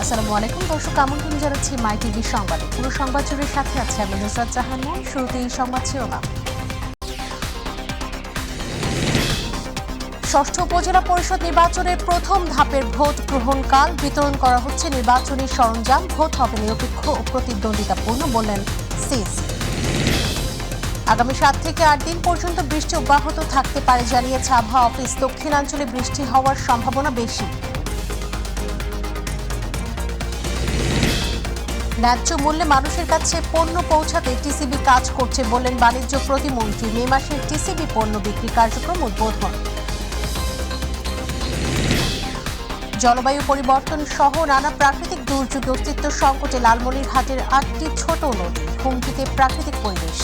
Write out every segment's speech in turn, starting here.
আসসালামু আলাইকুম দর্শক, আমন্ত্রণ জানাচ্ছি মাই টিভি সংবাদে। পুরো সংবাদ জুড়ে সাথে আছে আমি নুসরাত জাহান। শুরুতেই সংবাদ শিরোনাম। ষষ্ঠ উপজেলা পরিষদ নির্বাচনের প্রথম ধাপের ভোট গ্রহণকাল বিতরণ করা হচ্ছে নির্বাচনী সরঞ্জাম। ভোট হবে নিরপেক্ষ ও প্রতিদ্বন্দ্বিতাপূর্ণ, বললেন সিইসি। আগামী 7 থেকে 8 দিন পর্যন্ত বৃষ্টি অব্যাহত থাকতে পারে জানিয়েছে আবহাওয়া অফিস। দক্ষিণাঞ্চলে বৃষ্টি হওয়ার সম্ভাবনা বেশি। ন্যায্য মূল্যে মানুষের কাছে পণ্য পৌঁছাতে টিসিবি কাজ করছে, বললেন বাণিজ্য প্রতিমন্ত্রী। মে মাসে টিসিবি পণ্য বিক্রি কার্যক্রম উদ্বোধন। জলবায়ু পরিবর্তন সহ নানা প্রাকৃতিক দুর্যোগে অস্তিত্ব সংকটে লালমনিরহাটের 8টি ছোট নদী, হুমকিতে প্রাকৃতিক পরিবেশ।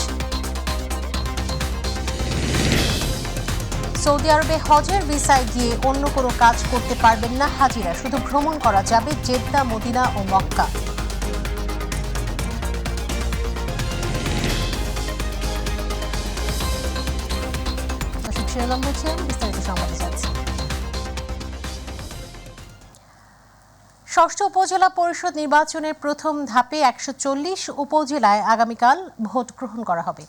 সৌদি আরবে হজের ভিসায় গিয়ে অন্য কোনো কাজ করতে পারবেন না হাজিরা, শুধু ভ্রমণ করা যাবে জেদ্দা, মদিনা ও মক্কা। ষষ্ঠ উপজেলা পরিষদ নির্বাচনের প্রথম ধাপে 140 উপজেলায় আগামীকাল ভোট গ্রহণ করা হবে।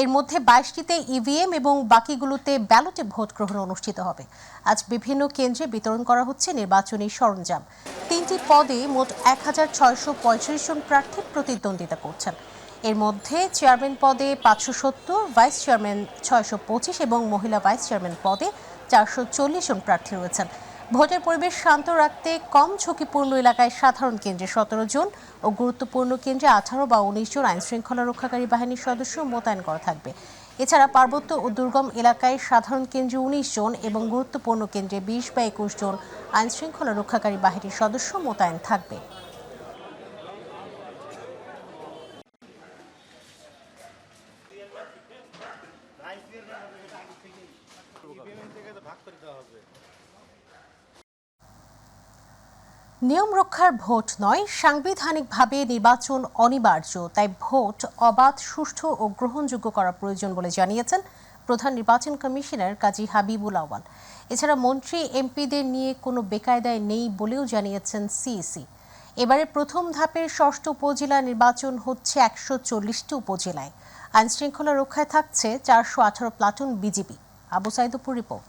এর মধ্যে 22টিতে ইভিএম এবং বাকিগুলোতে ব্যালটে ভোট গ্রহণ অনুষ্ঠিত হবে। আজ বিভিন্ন কেন্দ্রে বিতরণ করা হচ্ছে নির্বাচনী সরঞ্জাম। 3টি পদে মোট 1635 জন প্রার্থী প্রতিদ্বন্দ্বিতা করছেন। এর মধ্যে চেয়ারম্যান পদে 570, ভাইস চেয়ারম্যান 625 এবং মহিলা ভাইস চেয়ারম্যান পদে 440 জন প্রার্থী রয়েছেন। ভোটের পরিবেশ শান্ত রাখতে কম ঝুঁকিপূর্ণ এলাকায় সাধারণ কেন্দ্রে 17 জন ও গুরুত্বপূর্ণ কেন্দ্রে 18 বা 19 জন আইনশৃঙ্খলা রক্ষাকারী বাহিনীর সদস্য মোতায়েন করা থাকবে। এছাড়া পার্বত্য ও দুর্গম এলাকায় সাধারণ কেন্দ্রে 19 জন এবং গুরুত্বপূর্ণ কেন্দ্রে 20 বা 21 জন আইনশৃঙ্খলা রক্ষাকারী বাহিনীর সদস্য মোতায়েন থাকবে। নিয়ম রক্ষার ভোট নয়, সাংবিধানিকভাবে নির্বাচন অনিবার্য, তাই ভোট অবাধ, সুষ্ঠু ও গ্রহণযোগ্য করা প্রয়োজন বলে জানিয়েছেন প্রধান নির্বাচন কমিশনার কাজী হাবিবুল আওয়াল। এছাড়া মন্ত্রী এমপিদের নিয়ে কোনো বেকায়দায় নেই বলেও জানিয়েছেন সিইসি। এবারে প্রথম ধাপের ষষ্ঠ উপজেলা নির্বাচন হচ্ছে 140টি উপজেলায়। আইনশৃঙ্খলা রক্ষায় থাকছে 418 প্লাটুন বিজিবি। আবু সাইদুপুর রিপোর্ট।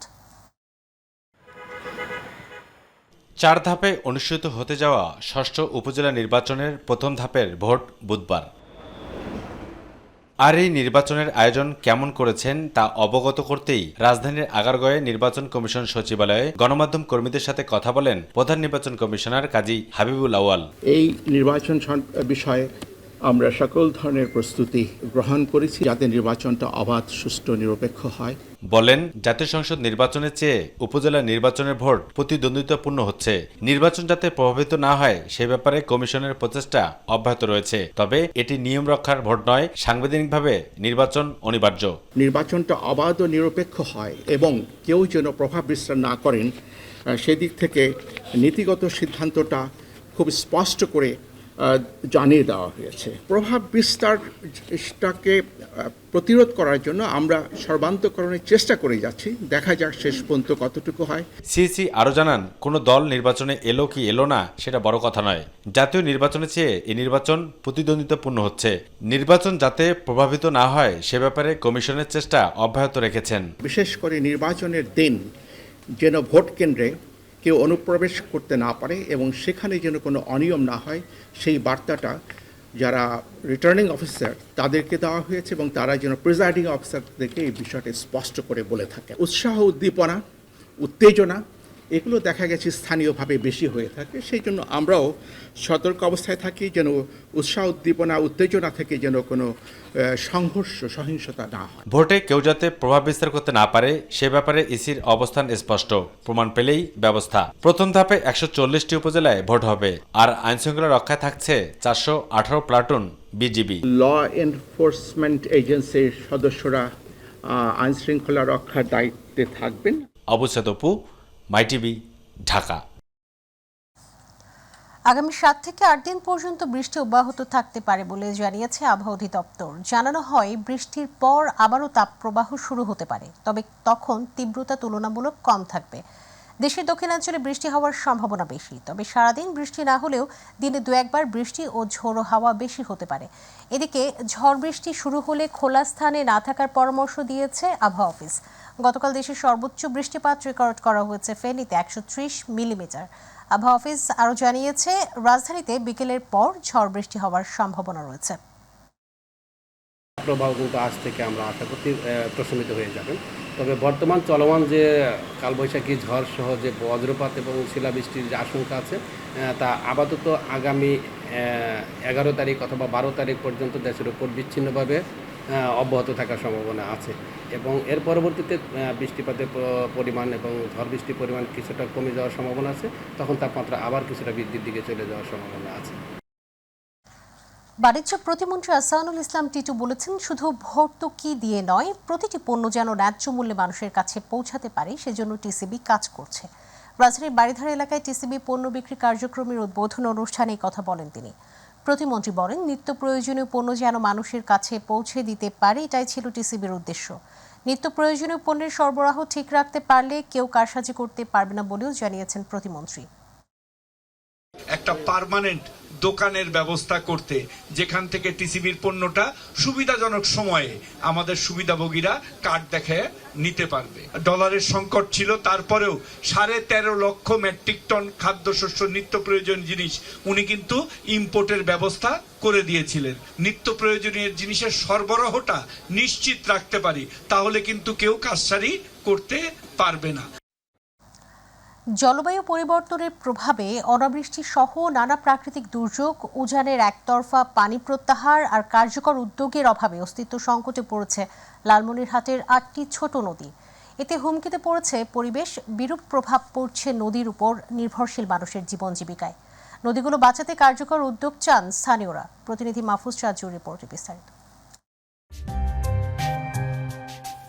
4 ধাপে অনুষ্ঠিত হতে যাওয়া ষষ্ঠ উপজেলা নির্বাচনের প্রথম ধাপের ভোট বুধবার। আর এই নির্বাচনের আয়োজন কেমন করেছেন তা অবগত করতেই রাজধানীর আগারগাঁওয়ে নির্বাচন কমিশন সচিবালয়ে গণমাধ্যম কর্মীদের সাথে কথা বলেন প্রধান নির্বাচন কমিশনার কাজী হাবিবুল আওয়াল। এই নির্বাচন বিষয়ে আমরা সকল ধরনের প্রস্তুতি গ্রহণ করেছি যাতে নির্বাচনটা অবাধ, সুষ্ঠু, নিরপেক্ষ হয়। বলেন, জাতীয় সংসদ নির্বাচনের চেয়ে উপজেলা নির্বাচনের ভোট প্রতিদ্বন্দ্বিতাপূর্ণ হচ্ছে। নির্বাচন যাতে প্রভাবিত না হয় সে ব্যাপারে কমিশনের প্রচেষ্টা অব্যাহত রয়েছে। তবে এটি নিয়ম রক্ষার ভোট নয়, সাংবিধানিকভাবে নির্বাচন অনিবার্য। নির্বাচনটা অবাধ ও নিরপেক্ষ হয় এবং কেউ যেন প্রভাব বিস্তার না করেন সেদিক থেকে নীতিগত সিদ্ধান্তটা খুব স্পষ্ট করে জানিয়ে দেওয়া হয়েছে। প্রভাব বিস্তারটাকে প্রতিরোধ করার জন্য আমরা সর্বান্তকরণের চেষ্টা করে যাচ্ছি, দেখা যাক শেষ পর্যন্ত কতটুকু হয়। সিইসি আরও জানান, কোনো দল নির্বাচনে এলো কি এলো না সেটা বড় কথা নয়। জাতীয় নির্বাচনের চেয়ে এই নির্বাচন প্রতিদ্বন্দ্বিতাপূর্ণ হচ্ছে। নির্বাচন যাতে প্রভাবিত না হয় সে ব্যাপারে কমিশনের চেষ্টা অব্যাহত রেখেছেন। বিশেষ করে নির্বাচনের দিন যেন ভোট কেন্দ্রে কেউ অনুপ্রবেশ করতে না পারে এবং সেখানে যেন কোনো অনিয়ম না হয় সেই বার্তাটা যারা রিটার্নিং অফিসার তাদেরকে দেওয়া হয়েছে এবং তারা যেন প্রিজাইডিং অফিসারদেরকে এই বিষয়টা স্পষ্ট করে বলে থাকে। উৎসাহ, উদ্দীপনা, উত্তেজনা এগুলো দেখা গেছে স্থানীয়ভাবে বেশি হয়ে থাকে। সেই জন্য আমরাও সতর্ক অবস্থায় থাকি যেন উৎসাহ, উদ্দীপনা, উত্তেজনা থেকে যেন কোনো সংঘর্ষ, সহিংসতা না হয়। ভোটে কেউ যাতে প্রভাব বিস্তার করতে না পারে সে ব্যাপারে ইসির অবস্থান স্পষ্ট। প্রমাণ পেলেই ব্যবস্থা। প্রথম ধাপে 140টি উপজেলায় ভোট হবে। আর আইনশৃঙ্খলা রক্ষায় থাকছে 418 প্লাটুন বিজিবি। ল এনফোর্সমেন্ট এজেন্সির সদস্যরা আইনশৃঙ্খলা রক্ষার দায়িত্বে থাকবেন। আবু সাইদুপুর, মাই টিভি, ঢাকা। আগামী 7 থেকে 8 দিন পর্যন্ত বৃষ্টি অব্যাহত থাকতে পারে বলে জানিয়েছে আবহাওয়া অধিদপ্তর। জানানো হয়, বৃষ্টির পর আবারও তাপপ্রবাহ শুরু হতে পারে, তবে তখন তীব্রতা তুলনামূলক কম থাকবে। দেশের দক্ষিণাঞ্চলে বৃষ্টি হওয়ার সম্ভাবনা বেশি, তবে সারাদিন বৃষ্টি না হলেও দিনে দু একবার বৃষ্টি ও ঝোড়ো হাওয়া বেশি হতে পারে। এদিকে ঝড় বৃষ্টি শুরু হলে খোলা স্থানে না থাকার পরামর্শ দিয়েছে আবহাওয়া অফিস। গতকাল দেশের সর্বোচ্চ বৃষ্টিপাত রেকর্ড করা হয়েছে ফেনীতে ১৩০ মিলিমিটার। আবহাওয়া অফিস আরও জানিয়েছে, রাজধানীতে বিকেলের পর ঝড় বৃষ্টি হওয়ার সম্ভাবনা রয়েছে। প্রবাহ কিন্তু আজ থেকে আমরা আশা করছি প্রশমিত হয়ে যাবেন। তবে বর্তমান চলমান যে কালবৈশাখী ঝড় সহ যে বজ্রপাত এবং শিলাবৃষ্টির যে আশঙ্কা আছে তা আপাতত আগামী 11 তারিখ অথবা 12 তারিখ পর্যন্ত দেশের উপর বিচ্ছিন্নভাবে অব্যাহত থাকার সম্ভাবনা আছে এবং এর পরবর্তীতে বৃষ্টিপাতের পরিমাণ এবং ঝড় বৃষ্টির পরিমাণ কিছুটা কমে যাওয়ার সম্ভাবনা আছে। তখন তাপমাত্রা আবার কিছুটা বৃদ্ধির দিকে চলে যাওয়ার সম্ভাবনা আছে। বাণিজ্য প্রতিমন্ত্রী আহসানুল ইসলাম টিটু বলেছেন, শুধু ভর্তুকি দিয়ে নয়, প্রতিটি পণ্য যেন ন্যায্য মূল্যে মানুষের কাছে পৌঁছাতে পারে সেজন্য টিসিবি কাজ করছে। রাজধানীর বাড়িধারা এলাকায় টিসিবি পণ্য বিক্রি কার্যক্রমের উদ্বোধন অনুষ্ঠানে এই কথা বলেন তিনি। প্রতিমন্ত্রী বলেন, নিত্য প্রয়োজনীয় পণ্য যেন মানুষের কাছে পৌঁছে দিতে পারে, এটাই ছিল টিসিবির উদ্দেশ্য। নিত্য প্রয়োজনীয় পণ্যের সরবরাহ ঠিক রাখতে পারলে কেউ কারসাজি করতে পারবে না বলেও জানিয়েছেন প্রতিমন্ত্রী। একটা পার্মানেন্ট দোকানের ব্যবস্থা করতে, যেখান থেকে টিসিবির পণ্যটা সুবিধাজনক সময়ে আমাদের সুবিধাভোগীরা কার্ড দেখে নিতে পারবে। ডলারের সংকট ছিল, তারপরেও 13.5 লক্ষ মেট্রিক টন খাদ্যশস্য নিত্য প্রয়োজনীয় জিনিস উনি কিন্তু ইম্পোর্টের ব্যবস্থা করে দিয়েছিলেন। নিত্য প্রয়োজনীয় জিনিসের সরবরাহটা নিশ্চিত রাখতে পারি, তাহলে কিন্তু কেউ কারসাজি করতে পারবে না। জলবায়ু পরিবর্তনের প্রভাবে অনাবৃষ্টি সহ নানা প্রাকৃতিক দুর্যোগ, উজানের একতরফা পানি প্রত্যাহার আর কার্যকর উদ্যোগের অভাবে অস্তিত্ব সংকটে পড়েছে লালমনিরহাটের 8টি ছোট নদী। এতে হুমকিতে পড়েছে পরিবেশ, বিরূপ প্রভাব পড়ছে নদীর উপর নির্ভরশীল মানুষের জীবন জীবিকায়। নদীগুলো বাঁচাতে কার্যকর উদ্যোগ চান স্থানীয়রা। প্রতিনিধি মাহফুজ রাজুর রিপোর্টে বিস্তারিত।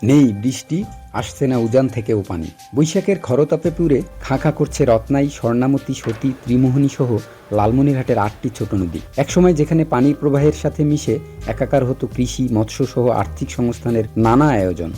নেই বৃষ্টি, আসছে না উজান থেকেও পানি। বৈশাখের খরতাপে পুড়ে খাঁ করছে রত্নাই, স্বর্ণামতী, সতী, ত্রিমোহনী সহ লালমনিরহাটের 8টি ছোট নদী। একসময় যেখানে পানির প্রবাহের সাথে মিশে একাকার হতো কৃষি, মৎস্য সহ আর্থিক সংস্থানের নানা আয়োজন।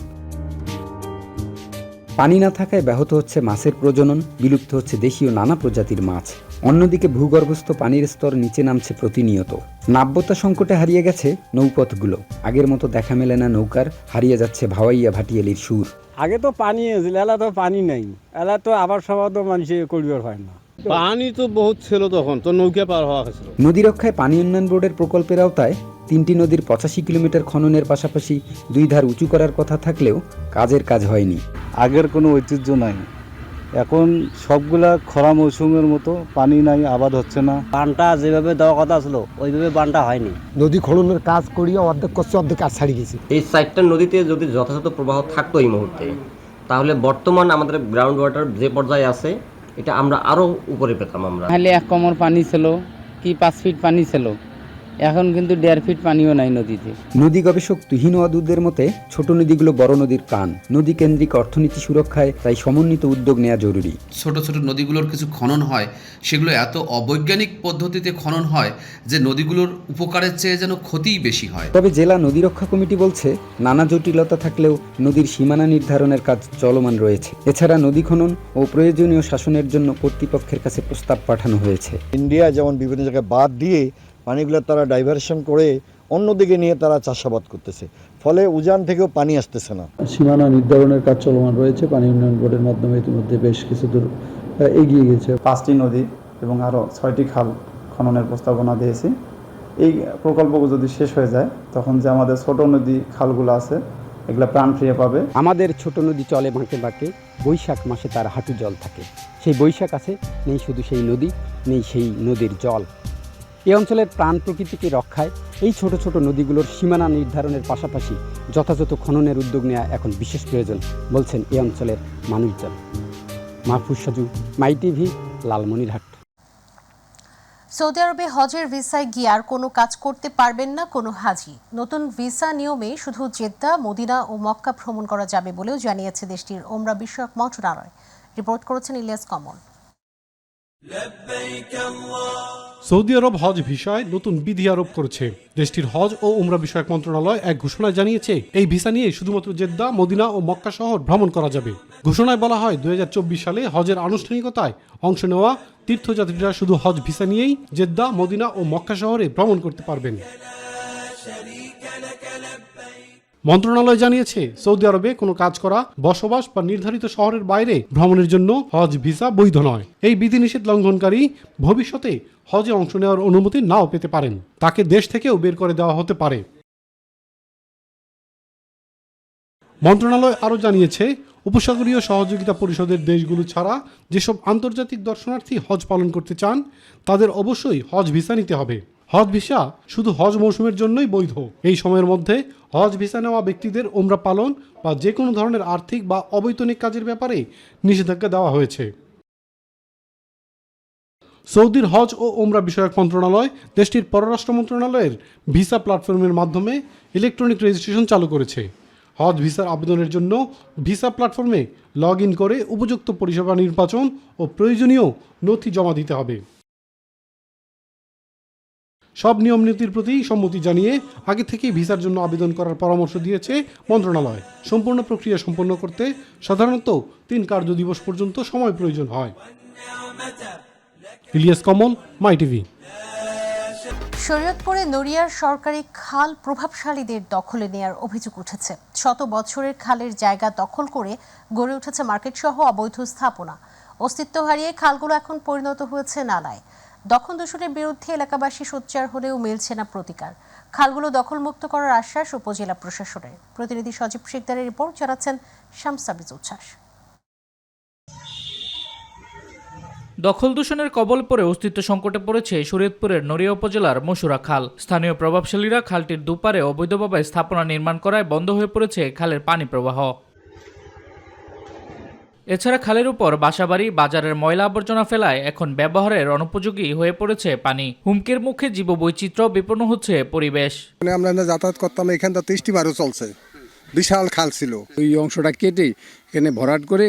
পানি না থাকায় ব্যাহত হচ্ছে মাছের প্রজনন, বিলুপ্ত হচ্ছে দেশীয় নানা প্রজাতির মাছ। অন্যদিকে ভূগর্ভস্থ পানির স্তর নিচে নামছে প্রতিনিয়ত। নাব্যতা সংকটে হারিয়ে গেছে নৌপথগুলো। আগের মতো দেখা মেলে না নৌকার, হারিয়ে যাচ্ছে ভাওয়াইয়া ভাটিয়ালির সুর। আগে তো পানি এসেছিল, এলা তো পানি নেই, এলা তো আবার সবাই তো মানুষের করিবার হয় না। পানি তো বহুত ছিল, তখন তো নৌকা পার হওয়া হয়েছিল। নদী রক্ষায় পানি উন্নয়ন বোর্ডের প্রকল্পের আওতায় 3টি নদীর 85 কিলোমিটার খননের পাশাপাশি 2 ধার উঁচু করার কথা থাকলেও কাজের কাজ হয়নি। আগের কোনো ঐতিহ্য নাই, এখন সবগুলা খরা মৌসুমের মতো, পানি নাই, আবাদ হচ্ছে না। বানটা যেভাবে দেওয়া কথা ছিল ওইভাবে বানটা হয়নি। নদী খননের কাজ করিয়া অর্ধেক করছে, অর্ধেক কাজ ছাড়িয়ে গেছে। এই 4টা নদীতে যদি যথাযথ প্রবাহ থাকতো এই মুহূর্তে, তাহলে বর্তমান আমাদের গ্রাউন্ড ওয়াটার যে পর্যায়ে আছে এটা আমরা আরো উপরে পেতাম। আমরা তাহলে 1 কোমর পানি ছিল কি 5 ফিট পানি ছিল, এখন কিন্তু 1.5 ফিট পানিও নাই নদীতে। নদী গবেষক তুহিন ওয়াদুদের মতে ছোট নদীগুলো বড় নদীর কান। নদী কেন্দ্রিক অর্থনীতি সুরক্ষায় তাই সমন্বিত উদ্যোগ নেওয়া জরুরি। ছোট ছোট নদীগুলোর কিছু খনন হয়, সেগুলো এত অবৈজ্ঞানিক পদ্ধতিতে খনন হয় যে নদীগুলোর উপকারের চেয়ে যেন ক্ষতিই বেশি হয়। তবে জেলা নদী রক্ষা কমিটি বলছে, নানা জটিলতা থাকলেও নদীর সীমানা নির্ধারণের কাজ চলমান রয়েছে। এছাড়া নদী খনন ও প্রয়োজনীয় শাসনের জন্য কর্তৃপক্ষের কাছে প্রস্তাব পাঠানো হয়েছে। ইন্ডিয়া যেমন বিভিন্ন জায়গায় বাদ দিয়ে পানিগুলো তারা ডাইভারশন করে অন্যদিকে নিয়ে তারা চাষাবাদ করতেছে, ফলে উজান থেকেও পানি আসতেছে না। সীমানা নির্ধারণের কাজ চলমান রয়েছে। পানি উন্নয়ন বোর্ডের মাধ্যমে ইতিমধ্যে বেশ কিছু দূর এগিয়ে গেছে। 5টি নদী এবং আরও 6টি খাল খননের প্রস্তাবনা দিয়েছি। এই প্রকল্প যদি শেষ হয়ে যায়, তখন যে আমাদের ছোট নদী খালগুলো আছে এগুলো প্রাণ ফিরে পাবে। আমাদের ছোট নদী চলে বাঁকে বাঁকে, বৈশাখ মাসে তার হাঁটু জল থাকে। সেই বৈশাখ আছে, নেই শুধু সেই নদী, নেই সেই নদীর জল। এই অঞ্চলের প্রাণ প্রকৃতিকে রক্ষায় এই ছোট ছোট নদীগুলোর সীমানা নির্ধারণের পাশাপাশি যথাযথ খননের উদ্যোগ নেওয়া এখন বিশেষ প্রয়োজন বলছেন এই অঞ্চলের মানুষজন। মাহফুজ সাজু, মাই টিভি, লালমনিরহাট। সৌদি আরবে হজের ভিসায় গিয়ে আর কোনো কাজ করতে পারবেন না কোনো হাজি। নতুন ভিসা নিয়মে শুধু জেদ্দা, মদিনা ও মক্কা ভ্রমণ করা যাবে বলেও জানিয়েছে দেশটির ওমরা বিষয়ক মন্ত্রণালয়। রিপোর্ট করেছেন ইলিয়াস কমল। সৌদি আরব হজ ভিসায় নতুন বিধি আরোপ করেছে। দেশটির হজ ও উমরা বিষয়ক মন্ত্রণালয় এক ঘোষণায় জানিয়েছে, এই ভিসা নিয়ে শুধুমাত্র জেদ্দা, মদিনা ও মক্কা শহর ভ্রমণ করা যাবে। ঘোষণায় বলা হয়, 2024 সালে হজের আনুষ্ঠানিকতায় অংশ নেওয়া তীর্থযাত্রীরা শুধু হজ ভিসা নিয়েই জেদ্দা, মদিনা ও মক্কা শহরে ভ্রমণ করতে পারবেন। মন্ত্রণালয় জানিয়েছে, সৌদি আরবে কোনো কাজ করা, বসবাস বা নির্ধারিত শহরের বাইরে ভ্রমণের জন্য হজ ভিসা বৈধ নয়। এই বিধিনিষেধ লঙ্ঘনকারী ভবিষ্যতে হজে অংশ নেওয়ার অনুমতি নাও পেতে পারেন। তাকে দেশ থেকেও বের করে দেওয়া হতে পারে। মন্ত্রণালয় আরও জানিয়েছে, উপসাগরীয় সহযোগিতা পরিষদের দেশগুলো ছাড়া যেসব আন্তর্জাতিক দর্শনার্থী হজ পালন করতে চান তাদের অবশ্যই হজ ভিসা নিতে হবে। হজ ভিসা শুধু হজ মৌসুমের জন্যই বৈধ। এই সময়ের মধ্যে হজ ভিসা নেওয়া ব্যক্তিদের উমরা পালন বা যে কোনো ধরনের আর্থিক বা অবৈতনিক কাজের ব্যাপারে নিষেধাজ্ঞা দেওয়া হয়েছে। সৌদির হজ ও উমরা বিষয়ক মন্ত্রণালয় দেশটির পররাষ্ট্র মন্ত্রণালয়ের ভিসা প্ল্যাটফর্মের মাধ্যমে ইলেকট্রনিক রেজিস্ট্রেশন চালু করেছে। হজ ভিসার আবেদনের জন্য ভিসা প্ল্যাটফর্মে লগ ইন করে উপযুক্ত পরিষেবা নির্বাচন ও প্রয়োজনীয় নথি জমা দিতে হবে। সব নিয়ম নীতির প্রতি সম্মতি জানিয়ে আগে থেকেই ভিসার জন্য আবেদন করার পরামর্শ দিয়েছে মন্ত্রণালয়। সম্পূর্ণ প্রক্রিয়া সম্পন্ন করতে সাধারণত 3 কার্যদিবস পর্যন্ত সময় প্রয়োজন হয়। ইলিয়াস কমল, মাই টিভি। শরীয়তপুরে নড়িয়ার সরকারি খাল প্রভাবশালীদের দখলে নেয়ার অভিযোগ উঠেছে। শত বছরের খালের জায়গা দখল করে গড়ে উঠেছে মার্কেট সহ অবৈধ স্থাপনা। অস্তিত্ব হারিয়ে খালগুলো এখন পরিণত হয়েছে নালায়। দখল দূষণের বিরুদ্ধে এলাকাবাসী সোচ্চার হলেও মিলছে না প্রতিকার। খালগুলো দখলমুক্ত করার আশ্বাস উপজেলা প্রশাসনের। প্রতিনিধি সজীব শিকদারের রিপোর্ট, জানাচ্ছেন শামসাবিজ উচ্ছ্বাস। দখল দূষণের কবল পড়ে অস্তিত্ব সংকটে পড়েছে শরীয়তপুরের নড়িয়া উপজেলার মশুরা খাল। স্থানীয় প্রভাবশালীরা খালটির দুপারে অবৈধভাবে স্থাপনা নির্মাণ করায় বন্ধ হয়ে পড়েছে খালের পানি প্রবাহ। এছাড়া খালের উপর বাসাবাড়ি, বাজারের ময়লা আবর্জনা ফেলায় এখন ব্যবহারের অনুপযোগী হয়ে পড়েছে পানি। হুমকির মুখে জীববৈচিত্র্য, বিপন্ন হচ্ছে পরিবেশ। আমরা যাতায়াত করতাম, এখানটা 30টি বারও চলছে, বিশাল খাল ছিল। ওই অংশটা কেটে এখানে ভরাট করে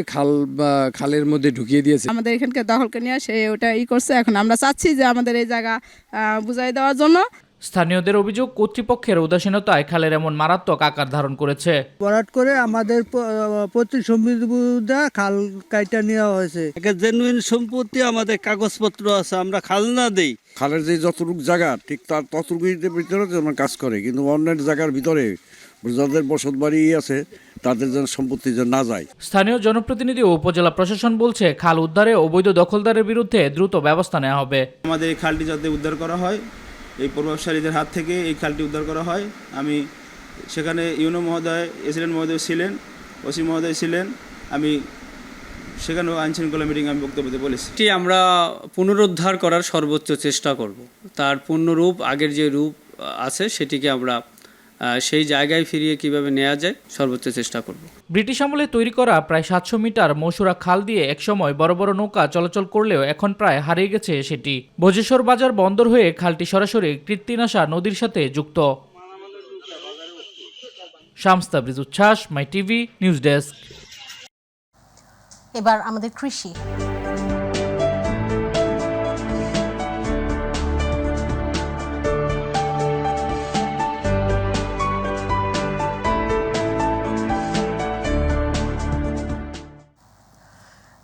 খালের মধ্যে ঢুকিয়ে দিয়েছে। আমাদের এখানকে দখলকে নিয়ে সে ওটা করছে। এখন আমরা চাচ্ছি যে আমাদের এই জায়গা বুঝাই দেওয়ার জন্য। স্থানীয়দের অভিযোগ, কর্তৃপক্ষের উদাসীনতায় খালের এমন মারাত্মক আকার ধারণ করেছে। ভরাট করে আমাদের প্রতি সম্পত্তি খাল কাইটা নেওয়া হয়েছে। জেনুইন সম্পত্তি, আমাদের কাগজপত্র আছে, আমরা খাল না দেই। খালের যে যতটুকু জায়গা ঠিক তার ততটুকুর ভিতরে কাজ করে, কিন্তু অন্যের জায়গার ভিতরে যাদের বসত বাড়ি আছে তাদের যেন সম্পত্তি যেন না যায়। স্থানীয় জনপ্রতিনিধি ও উপজেলা প্রশাসন বলছে, খাল উদ্ধারে অবৈধ দখলদারের বিরুদ্ধে দ্রুত ব্যবস্থা নেওয়া হবে। আমাদের এই খালটি যাতে উদ্ধার করা হয়, এই প্রভাবশালীদের হাত থেকে এই খালটি উদ্ধার করা হয়। আমি সেখানে ইউনো মহোদয়, এসিডেন্ট মহোদয় ছিলেন, ওসি মহোদয় ছিলেন। আমি সেখানেও আইন শৃঙ্খলা মিটিং আমি বক্তব্য দিতে বলেছি। আমরা পুনরুদ্ধার করার সর্বোচ্চ চেষ্টা করব। তার পূর্ণরূপ, আগের যে রূপ আছে সেটিকে আমরা সেই জায়গায় ফিরিয়ে কিভাবে নেওয়া যায় সর্বোচ্চ চেষ্টা করব। ব্রিটিশ আমলে তৈরি করা প্রায় 700 মিটার মশুরা খাল দিয়ে একসময় বড় বড় নৌকা চলাচল করলেও এখন প্রায় হারিয়ে গেছে সেটি। ভোজেশ্বর বাজার বন্দর হয়ে খালটি সরাসরি কৃত্তিনাশা নদীর সাথে যুক্ত। শামসাবিজ উচ্ছ্বাস, মাই টিভি নিউজ ডেস্ক। এবার আমাদের কৃষি।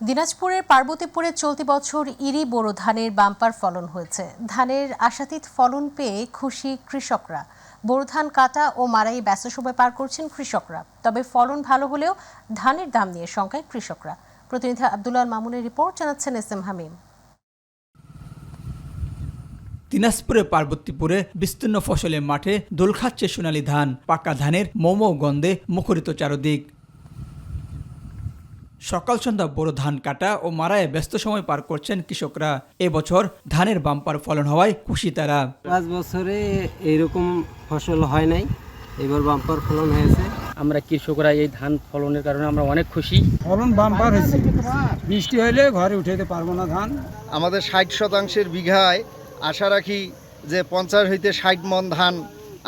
দিনাজপুরের পার্বতীপুরে চলতি বছর ইরি বোরো ধানের বাম্পার ফলন হয়েছে। ধানের আশাতীত ফলন পেয়ে খুশি কৃষকরা। বোরো ধান কাটা ও মাড়াই ব্যস্ত সময় পার করছেন কৃষকরা। তবে ফলন ভালো হলেও ধানের দাম নিয়ে শঙ্কায় কৃষকরা। প্রতিনিধি আব্দুল্লাহ মামুনের রিপোর্ট, জানাচ্ছেন এস এম হামিম। দিনাজপুরের পার্বতীপুরে বিস্তীর্ণ ফসলের মাঠে দোল খাচ্ছে সোনালী ধান। পাকা ধানের মোমো গন্ধে মুখরিত চারদিক। সকাল সন্ধ্যা বড় ধান কাটা ও মারায় ব্যস্ত সময় পার করছেন কৃষকরা। এবছর ধানের বাম্পার ফলন হওয়ায় খুশি তারা। 5 বছরে এইরকম ফসল হয় নাই, এবার বাম্পার ফলন হয়েছে। আমরা কৃষকরা এই ধান ফলনের কারণে আমরা অনেক খুশি। ফলন বাম্পার হয়েছে, বৃষ্টি হইলে ঘরে উঠাইতে পারবো না ধান। আমাদের 60 শতাংশের বিঘায় আশা রাখি যে 50 হইতে 60 মন ধান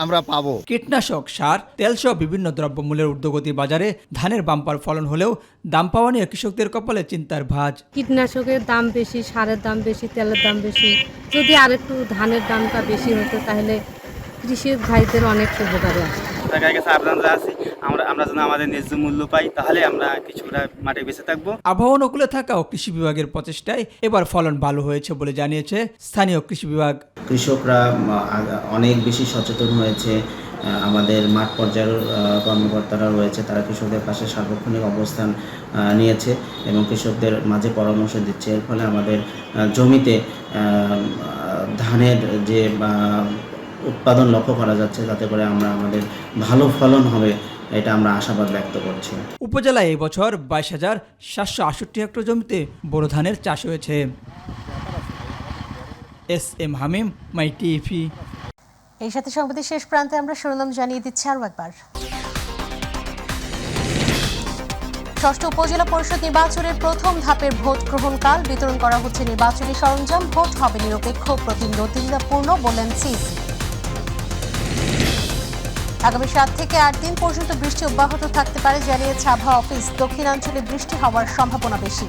আমরা পাবো। কীটনাশক, সার, তেলসহ বিভিন্ন দ্রব্যমূল্যের ঊর্ধ্বগতি বাজারে ধানের বাম্পার ফলন হলেও দাম পাওয়া নিয়ে কৃষকদের কপালে চিন্তার ভাঁজ। কীটনাশকের দাম বেশি, সারের দাম বেশি, তেলের দাম বেশি। যদি আরেকটু ধানের দামটা বেশি হতো তাহলে কৃষক ভাইদের অনেক উপকারে আসতো। সরকারের কাছে আবেদন আছি, আমরা যেন আমাদের ন্যায্য মূল্য পাই, তাহলে আমরা কৃষকরা মাঠে বেঁচে থাকবো। আবহাওয়া অনুকূলে থাকা ও কৃষি বিভাগের প্রচেষ্টায় এবার ফলন ভালো হয়েছে বলে জানিয়েছে স্থানীয় কৃষি বিভাগ। কৃষকরা অনেক বেশি সচেতন হয়েছে, আমাদের মাঠ পর্যায়ের কর্মকর্তারা রয়েছে, তারা কৃষকদের পাশে সার্বক্ষণিক অবস্থান নিয়েছে এবং কৃষকদের মাঝে পরামর্শ দিচ্ছে। এর ফলে আমাদের জমিতে ধানের যে উৎপাদন লক্ষ্য করা যাচ্ছে, যাতে করে আমাদের ভালো ফলন হবে, এটা আমরা আশাবাদ ব্যক্ত করছি। উপজেলায় এই বছর 22,768 হেক্টর জমিতে বোরো ধানের চাষ হয়েছে। SM হামিম, মাই টিভি। এই সাথে সংবাদের শেষ প্রান্তে আমরা শিরোনাম জানিয়ে দিচ্ছি আরও একবার। ষষ্ঠ উপজেলা পরিষদ নির্বাচনের প্রথম ধাপের ভোট গ্রহণকাল, বিতরণ করা হচ্ছে নির্বাচনী সরঞ্জাম, ভোট হবে নিরপেক্ষ, প্রতিদ্বন্দ্বিতাপূর্ণ বললেন সিইসি। আগামী 7 থেকে 8 দিন পর্যন্ত বৃষ্টি অব্যাহত থাকতে পারে জানিয়েছে আবহাওয়া অফিস। দক্ষিণাঞ্চলে বৃষ্টি হওয়ার সম্ভাবনা বেশি।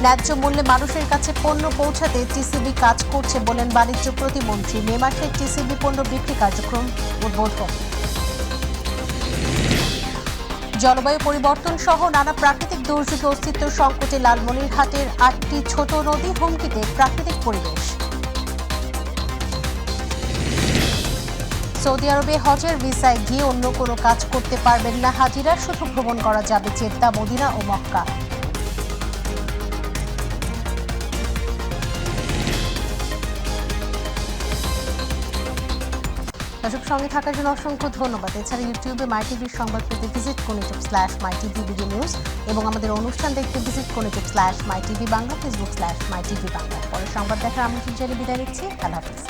ন্যায্য মূল্যে মানুষের কাছে পণ্য পৌঁছাতে টিসিবি কাজ করছে বলেন বাণিজ্য প্রতিমন্ত্রী। মে মাসে টিসিবি পণ্য বিক্রি কার্যক্রম উদ্বোধন। জলবায়ু পরিবর্তন সহ নানা প্রাকৃতিক দুর্যোগে অস্তিত্ব সংকটে লালমনিরহাটের 8টি ছোট নদী হুমকিতে প্রাকৃতিক পরিবেশ। সৌদি আরবে হজের ভিসায় গিয়ে অন্য কোনো কাজ করতে পারবেন না হাজিরা, শুধু ভ্রমণ করা যাবে জেদ্দা, মদিনা ও মক্কা। দর্শক, সঙ্গে থাকার জন্য অসংখ্য ধন্যবাদ। এছাড়া ইউটিউবে মাই টিভির সংবাদ পেতে ভিজিট করুন youtube/mytvbd নিউজ এবং আমাদের অনুষ্ঠান দেখতে ভিজিট করুন youtube/mytvবাংলা, Facebook/mytvবাংলা। পরে সংবাদ দেখার আমন্ত্রণ জানিয়ে বিদায় নিচ্ছি। আল্লাহ হাফিজ।